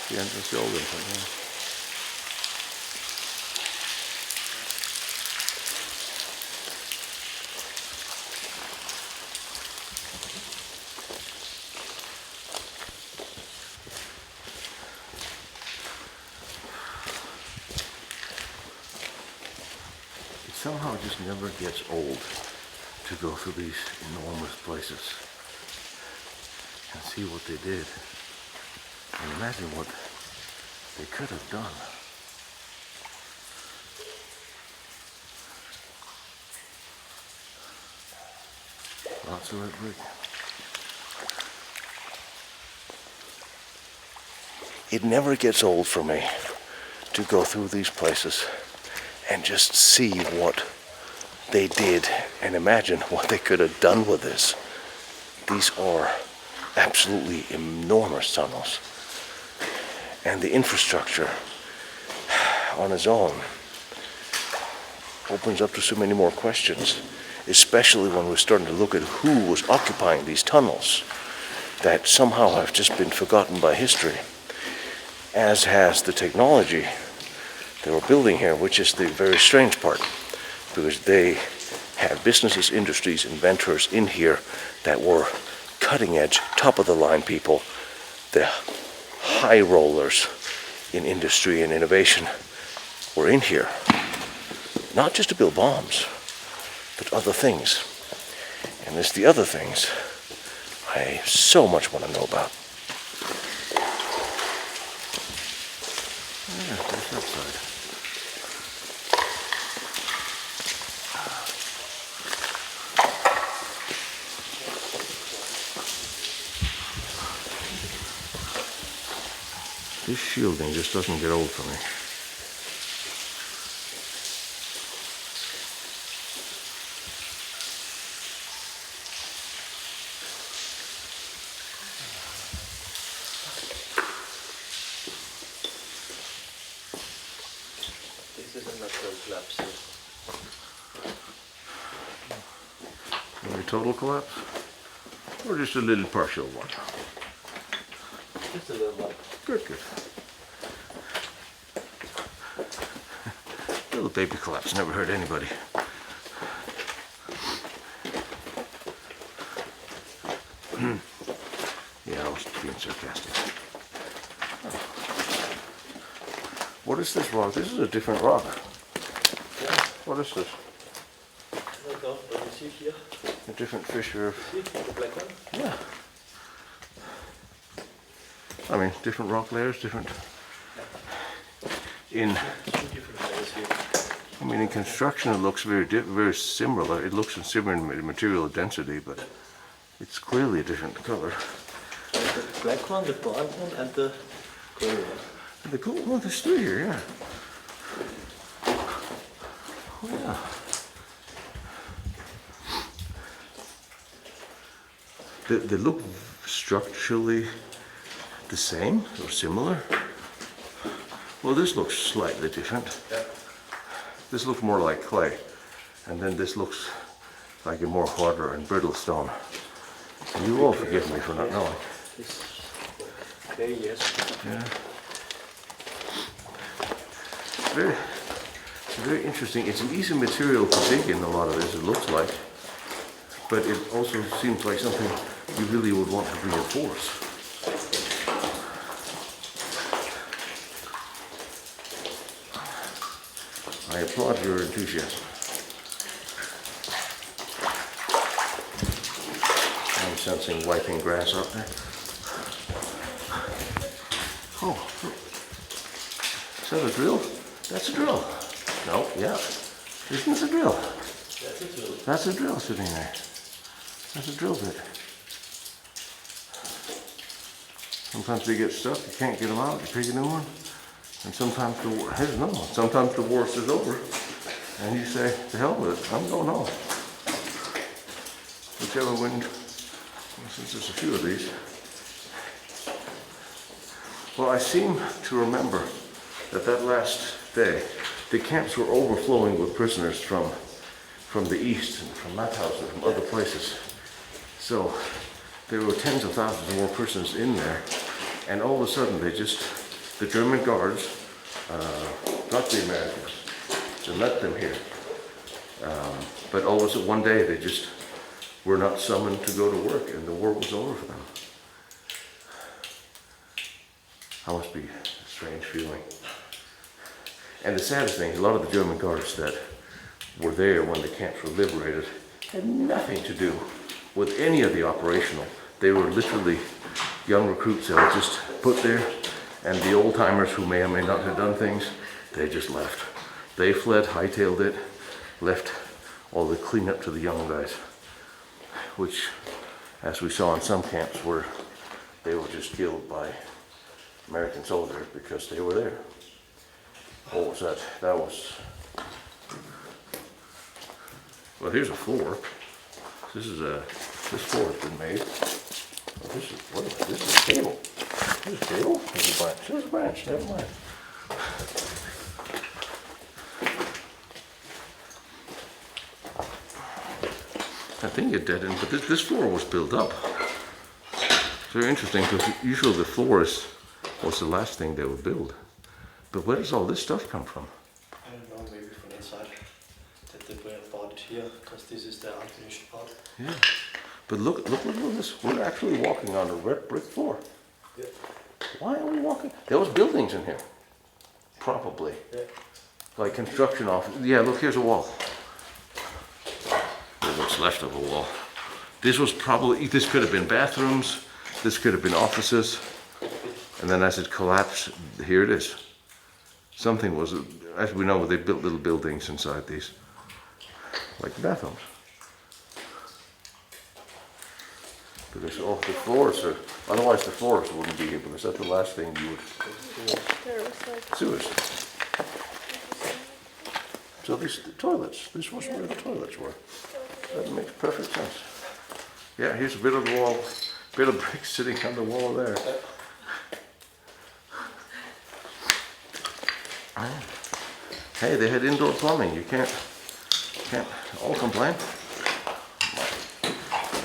The entrance to the old entrance, yeah. It somehow just never gets old to go through these enormous places and see what they did. And imagine what they could have done. Lots of red brick. It never gets old for me to go through these places and just see what they did and imagine what they could have done with this. These are absolutely enormous tunnels. And the infrastructure on its own opens up to so many more questions, especially when we're starting to look at who was occupying these tunnels that somehow have just been forgotten by history, as has the technology they were building here, which is the very strange part, because they had businesses, industries, inventors in here that were cutting edge, top of the line people, the high rollers in industry and innovation were in here, not just to build bombs, but other things. And it's the other things I so much want to know about. Yeah, there's that side. This shielding just doesn't get old for me. This is a natural collapse. A total collapse? Or just a little partial one? Just a little one. Good, good. Little baby collapse, never hurt anybody. Yeah, I was being sarcastic. What is this rock? This is a different rock. What is this? Look up, what you see here. A different fissure. See the black one? Yeah. I mean, different rock layers, different. In. Two different layers here. I mean, in construction, it looks very similar. It looks similar in material density, but it's clearly a different color. The black one, the brown one, and the grey one. The gold one, there's three here, yeah. Oh, yeah. They look structurally the same or similar. Well, this looks slightly different. Yeah. This looks more like clay, and then this looks like a more harder and brittle stone. And you all forgive me for not knowing. This clay, yes. Yeah. Very interesting. It's an easy material to dig in, a lot of this, it looks like. But it also seems like something you really would want to reinforce. I applaud your enthusiasm. I'm sensing wiping grass out there. Oh, is that a drill? That's a drill. No, yeah. Isn't this a drill? That's a drill. That's a drill sitting there. That's a drill bit. Sometimes they get stuck, you can't get them out, you pick a new one. And sometimes here's another one. Sometimes the worst is over. And you say, to hell with it, I'm going home. Whichever wind, since there's a few of these. Well, I seem to remember that last day, the camps were overflowing with prisoners from the east and from Mauthausen and from other places. So there were tens of thousands more prisoners in there. And all of a sudden, the German guards, not the Americans, to let them here. But all of a sudden, one day, they just were not summoned to go to work, and the war was over for them. That must be a strange feeling. And the saddest thing, a lot of the German guards that were there when the camps were liberated had nothing to do with any of the operational. They were literally young recruits that were just put there, and the old-timers who may or may not have done things, they just left. They fled, hightailed it, left all the cleanup to the young guys, which, as we saw in some camps, they were just killed by American soldiers because they were there. What was that? That was... Well, here's a floor. This floor has been made. Oh, this is a cable. There's a cable. There's a branch. There's a branch. Never mind. I think it dead end, but this floor was built up. It's very interesting because usually the floor was the last thing they would build. But where does all this stuff come from? I don't know, maybe from inside. That they bought it here, because this is the unfinished part. Yeah. But look at this. We're actually walking on a red brick floor. Yeah. Why are we walking? There was buildings in here. Probably. Yeah. Like construction office. Yeah, look, here's a wall. There's what's left of a wall. This could have been bathrooms. This could have been offices. And then as it collapsed, here it is. Something was, as we know, they built little buildings inside these. Like bathrooms. Because the floors are, otherwise the floors wouldn't be here, because that's the last thing you would. There was like Sewers. So these toilets, this was where the toilets were. That makes perfect sense. Yeah, here's a bit of the wall, bit of brick sitting on the wall there. Hey, they had indoor plumbing. You can't all complain.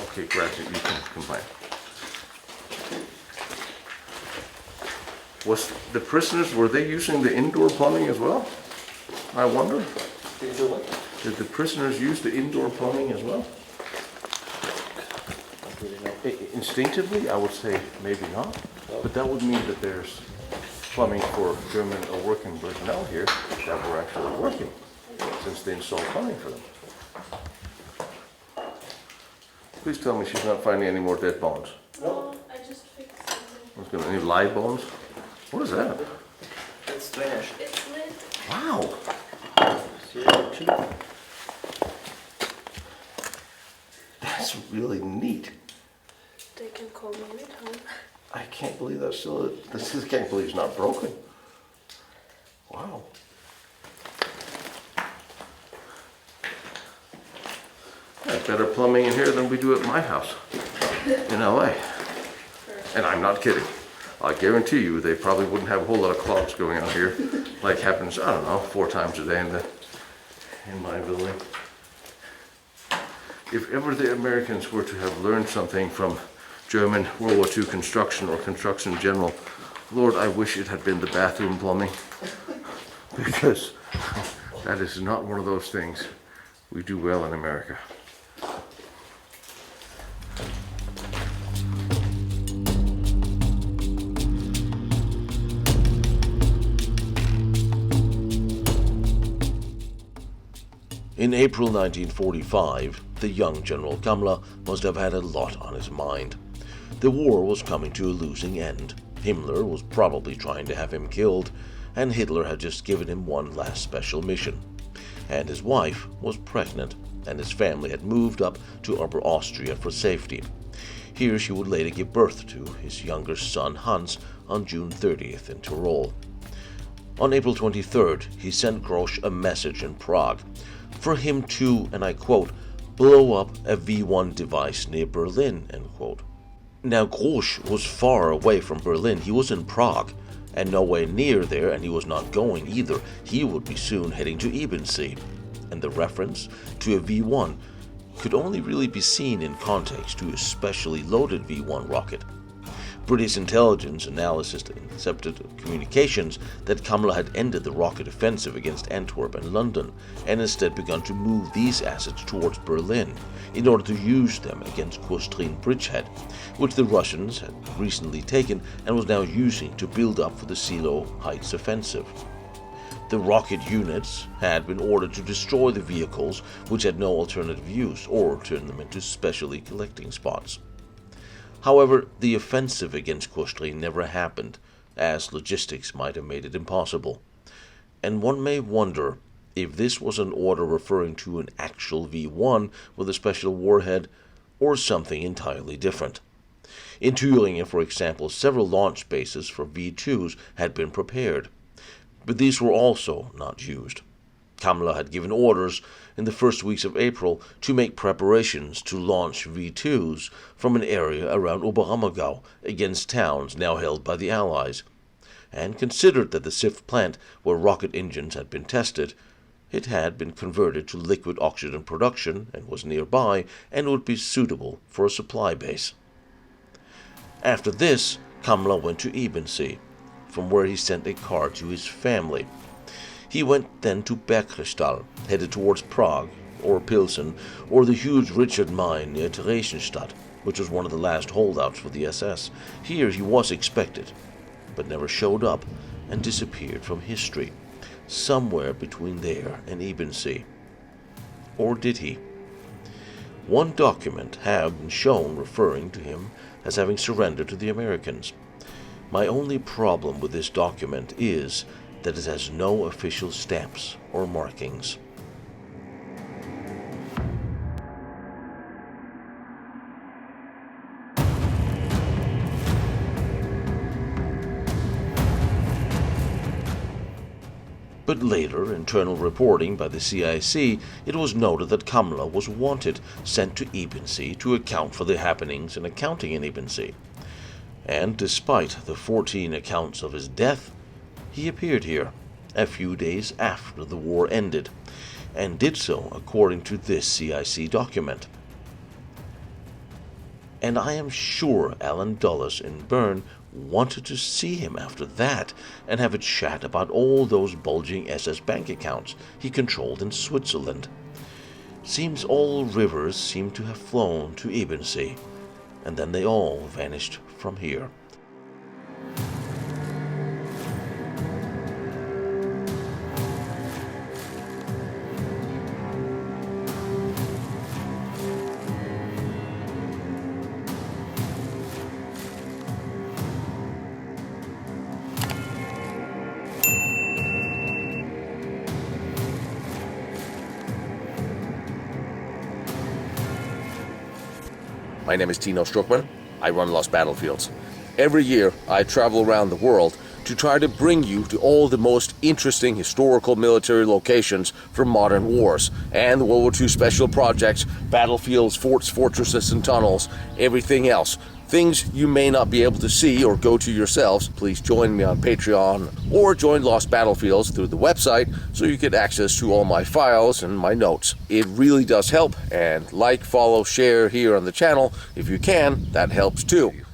Okay, granted, you can complain. Was the prisoners, were they using the indoor plumbing as well? I wonder. Did you what? Did the prisoners use the indoor plumbing as well? Don't really know. Instinctively, I would say maybe not. But that would mean that there's plumbing for German or working personnel here that were actually working, since they installed plumbing for them. Please tell me she's not finding any more dead bones. no, I just fixed something. Any live bones? What is that? That's trash. It's lit. Wow. See, actually. That's really neat. They can call me anytime. I can't believe that's still, I can't believe it's not broken. Wow. That's better plumbing in here than we do at my house in LA. And I'm not kidding. I guarantee you they probably wouldn't have a whole lot of clogs going on here, like happens, I don't know, 4 times a day in my building. If ever the Americans were to have learned something from German World War II construction or construction in general, Lord, I wish it had been the bathroom plumbing, because that is not one of those things we do well in America. In April 1945, the young General Kammler must have had a lot on his mind. The war was coming to a losing end. Himmler was probably trying to have him killed, and Hitler had just given him one last special mission. And his wife was pregnant, and his family had moved up to Upper Austria for safety. Here she would later give birth to his younger son Hans on June 30th in Tyrol. On April 23rd, he sent Grosch a message in Prague for him to, and I quote, blow up a V1 device near Berlin, end quote. Now Grosch was far away from Berlin. He was in Prague, and nowhere near there, and he was not going either. He would be soon heading to Ebensee, and the reference to a V1 could only really be seen in context to a specially loaded V1 rocket. British intelligence analysis intercepted communications that Kammler had ended the rocket offensive against Antwerp and London, and instead begun to move these assets towards Berlin in order to use them against Kostrin bridgehead, which the Russians had recently taken and was now using to build up for the Silo Heights offensive. The rocket units had been ordered to destroy the vehicles, which had no alternative use, or turn them into specially collecting spots. However, the offensive against Kostrin never happened, as logistics might have made it impossible. And one may wonder if this was an order referring to an actual V1 with a special warhead, or something entirely different. In Thüringen, for example, several launch bases for V2s had been prepared, but these were also not used. Kammler had given orders in the first weeks of April to make preparations to launch V2s from an area around Oberammergau against towns now held by the Allies, and considered that the SIF plant where rocket engines had been tested, it had been converted to liquid oxygen production and was nearby and would be suitable for a supply base. After this, Kammler went to Ebensee, from where he sent a card to his family. He went then to Bergkristall, headed towards Prague, or Pilsen, or the huge Richard mine near Theresienstadt, which was one of the last holdouts for the SS. Here he was expected, but never showed up and disappeared from history, somewhere between there and Ebensee. Or did he? One document had been shown referring to him as having surrendered to the Americans. My only problem with this document is that it has no official stamps or markings. But later, internal reporting by the CIC, it was noted that Kammler was wanted, sent to Ebensee to account for the happenings and accounting in Ebensee. And despite the 14 accounts of his death, he appeared here a few days after the war ended, and did so according to this CIC document. And I am sure Alan Dulles in Bern wanted to see him after that and have a chat about all those bulging SS bank accounts he controlled in Switzerland. Seems all rivers seem to have flown to Ebensee, and then they all vanished from here. My name is Tino Struckmann. I run Lost Battlefields. Every year, I travel around the world to try to bring you to all the most interesting historical military locations from modern wars and the World War II special projects, battlefields, forts, fortresses, and tunnels, everything else. Things you may not be able to see or go to yourselves. Please join me on Patreon or join Lost Battlefields through the website so you get access to all my files and my notes. It really does help, and like, follow, share here on the channel if you can. That helps too.